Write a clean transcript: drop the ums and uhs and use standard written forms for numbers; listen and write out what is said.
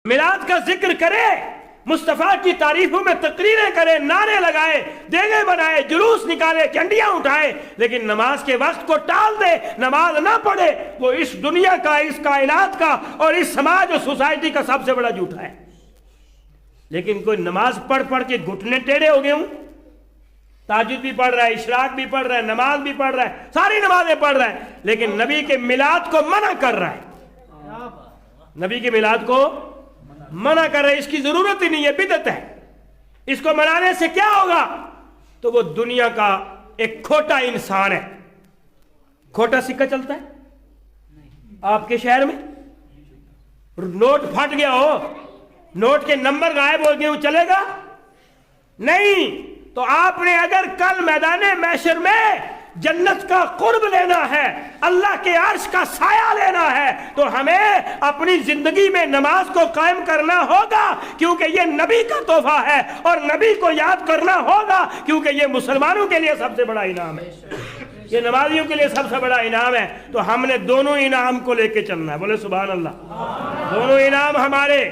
میلاد کا ذکر کرے، مصطفیٰ کی تعریفوں میں تقریریں کرے، نعرے لگائے، دیگیں بنائے، جلوس نکالے، جھنڈیاں اٹھائے، لیکن نماز کے وقت کو ٹال دے، نماز نہ پڑھے، وہ اس دنیا کا، اس کائنات کا اور اس سماج اور سوسائٹی کا سب سے بڑا جھوٹا ہے۔ لیکن کوئی نماز پڑھ پڑھ کے گھٹنے ٹیڑھے ہو گئے ہوں، تہجد بھی پڑھ رہا ہے، اشراق بھی پڑھ رہا ہے، نماز بھی پڑھ رہا ہے، ساری نمازیں پڑھ رہا ہے، لیکن نبی کے میلاد کو منع کر رہا ہے، نبی کے میلاد کو منع کر رہے، اس کی ضرورت ہی نہیں ہے، بدعت ہے، اس کو منانے سے کیا ہوگا؟ تو وہ دنیا کا ایک کھوٹا انسان ہے۔ کھوٹا سکہ چلتا ہے آپ کے شہر میں؟ نوٹ پھٹ گیا ہو، نوٹ کے نمبر غائب ہو گئے ہو، چلے گا؟ نہیں۔ تو آپ نے اگر کل میدان محشر میں جنت کا قرب لینا ہے، اللہ کے عرش کا سایہ لینا ہے، تو ہمیں اپنی زندگی میں نماز کو قائم کرنا ہوگا، کیونکہ یہ نبی کا تحفہ ہے، اور نبی کو یاد کرنا ہوگا، کیونکہ یہ مسلمانوں کے لیے سب سے بڑا انعام ہے، یہ نمازیوں کے لیے سب سے بڑا انعام ہے۔ تو ہم نے دونوں انعام کو لے کے چلنا ہے، بولے سبحان اللہ، دونوں انعام ہمارے۔